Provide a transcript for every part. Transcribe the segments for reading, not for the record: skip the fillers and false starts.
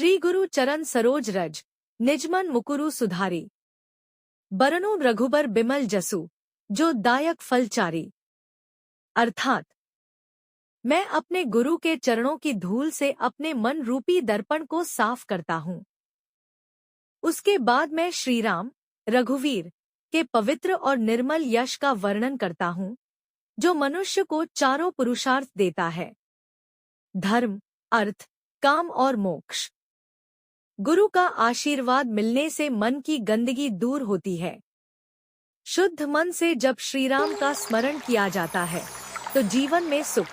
श्री गुरु चरण सरोज रज, निजमन मुकुरु सुधारी। बरनु रघुबर बिमल जसु, जो दायक फलचारी। अर्थात मैं अपने गुरु के चरणों की धूल से अपने मन रूपी दर्पण को साफ करता हूँ। उसके बाद मैं श्रीराम रघुवीर के पवित्र और निर्मल यश का वर्णन करता हूँ, जो मनुष्य को चारों पुरुषार्थ देता है: धर्म, अर्थ, काम और मोक्ष। गुरु का आशीर्वाद मिलने से मन की गंदगी दूर होती है। शुद्ध मन से जब श्रीराम का स्मरण किया जाता है तो जीवन में सुख,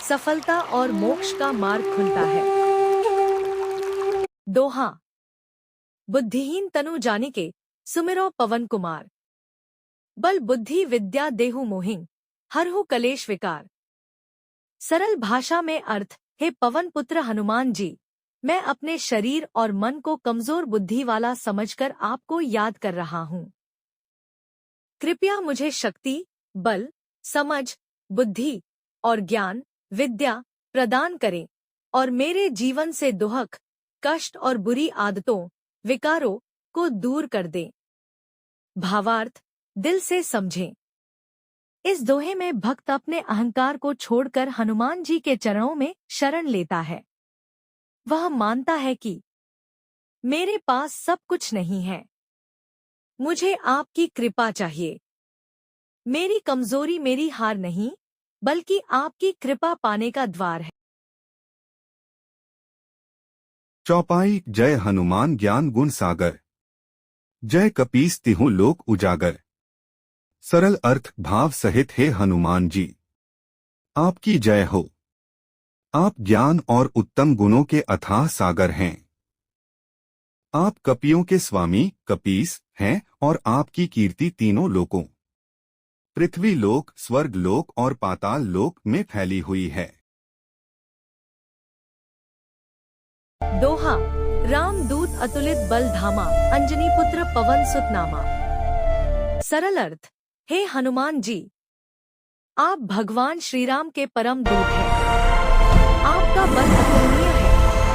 सफलता और मोक्ष का मार्ग खुलता है। दोहा: बुद्धिहीन तनु जानिके, सुमिरो पवन कुमार। बल बुद्धि विद्या देहु मोहिं, हरहु कलेश विकार। सरल भाषा में अर्थ: हे पवन पुत्र हनुमान जी, मैं अपने शरीर और मन को कमजोर बुद्धि वाला समझकर आपको याद कर रहा हूँ। कृपया मुझे शक्ति, बल, समझ, बुद्धि और ज्ञान, विद्या प्रदान करें और मेरे जीवन से दुख, कष्ट और बुरी आदतों, विकारों को दूर कर दें। भावार्थ दिल से समझें। इस दोहे में भक्त अपने अहंकार को छोड़कर हनुमान जी के चरणों में शरण लेता है। वह मानता है कि मेरे पास सब कुछ नहीं है, मुझे आपकी कृपा चाहिए। मेरी कमजोरी मेरी हार नहीं, बल्कि आपकी कृपा पाने का द्वार है। चौपाई: जय हनुमान ज्ञान गुण सागर, जय कपीस तिहु लोक उजागर। सरल अर्थ भाव सहित: हे हनुमान जी, आपकी जय हो। आप ज्ञान और उत्तम गुणों के अथाह सागर हैं। आप कपियों के स्वामी कपीस हैं और आपकी कीर्ति तीनों लोकों, पृथ्वी लोक, स्वर्ग लोक और पाताल लोक में फैली हुई है। दोहा: राम दूत अतुलित बल धामा, अंजनी पुत्र पवन सुत नामा। सरल अर्थ: हे हनुमान जी, आप भगवान श्रीराम के परम दूत हैं। आपका बल अतुलनीय है।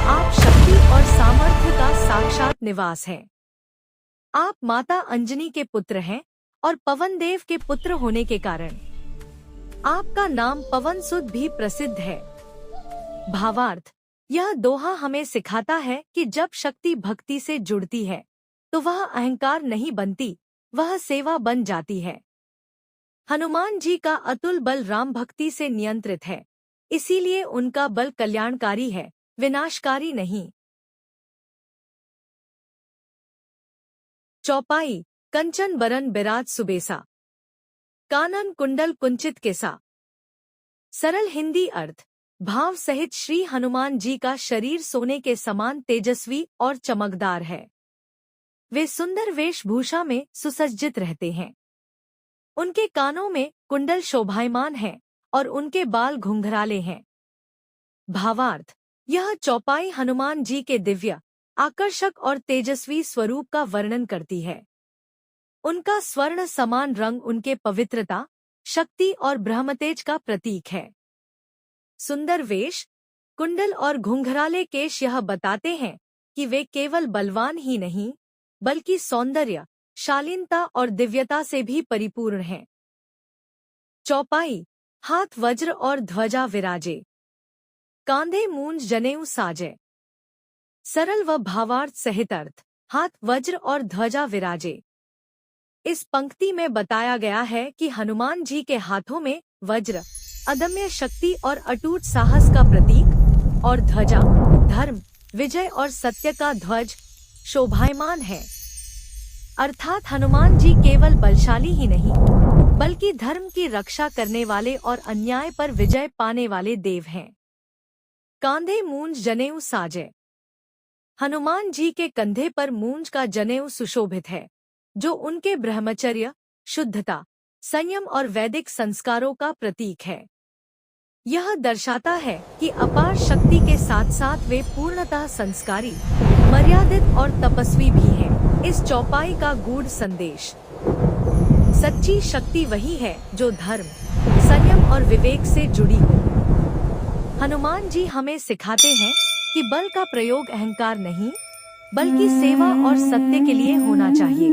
आप शक्ति और सामर्थ्य का साक्षात निवास हैं। आप माता अंजनी के पुत्र हैं और पवन देव के पुत्र होने के कारण आपका नाम पवन सुत भी प्रसिद्ध है। भावार्थ: यह दोहा हमें सिखाता है कि जब शक्ति भक्ति से जुड़ती है तो वह अहंकार नहीं बनती, वह सेवा बन जाती है। हनुमान जी का अतुल बल राम भक्ति से नियंत्रित है, इसीलिए उनका बल कल्याणकारी है, विनाशकारी नहीं। चौपाई: कंचन बरन बिराज सुबेसा, कानन कुंडल कुंचित केसा। सरल हिंदी अर्थ: भाव सहित श्री हनुमान जी का शरीर सोने के समान तेजस्वी और चमकदार है। वे सुंदर वेशभूषा में सुसज्जित रहते हैं। उनके कानों में कुंडल शोभायमान है और उनके बाल घुंघराले हैं। भावार्थ: यह चौपाई हनुमान जी के दिव्य, आकर्षक और तेजस्वी स्वरूप का वर्णन करती है। उनका स्वर्ण समान रंग उनके पवित्रता, शक्ति और ब्रह्मतेज का प्रतीक है। सुंदर वेश, कुंडल और घुंघराले केश यह बताते हैं कि वे केवल बलवान ही नहीं, बल्कि सौंदर्य, शालीनता और दिव्यता से भी परिपूर्ण हैं। चौपाई: हाथ वज्र और ध्वजा विराजे, कांधे मूंज जनेऊ साजे। सरल व भावार्थ सहित अर्थ: हाथ वज्र और ध्वजा विराजे। इस पंक्ति में बताया गया है कि हनुमान जी के हाथों में वज्र अदम्य शक्ति और अटूट साहस का प्रतीक और ध्वजा धर्म, विजय और सत्य का ध्वज शोभायमान है। अर्थात हनुमान जी केवल बलशाली ही नहीं, बल्कि धर्म की रक्षा करने वाले और अन्याय पर विजय पाने वाले देव हैं। कांधे मूंज जनेऊ साजे। हनुमान जी के कंधे पर मूंज का जनेऊ सुशोभित है, जो उनके ब्रह्मचर्य, शुद्धता, संयम और वैदिक संस्कारों का प्रतीक है। यह दर्शाता है कि अपार शक्ति के साथ साथ वे पूर्णतः संस्कारी, मर्यादित और तपस्वी भी हैं। इस चौपाई का गूढ़ संदेश: सच्ची शक्ति वही है जो धर्म, संयम और विवेक से जुड़ी हो। हनुमान जी हमें सिखाते हैं कि बल का प्रयोग अहंकार नहीं, बल्कि सेवा और सत्य के लिए होना चाहिए।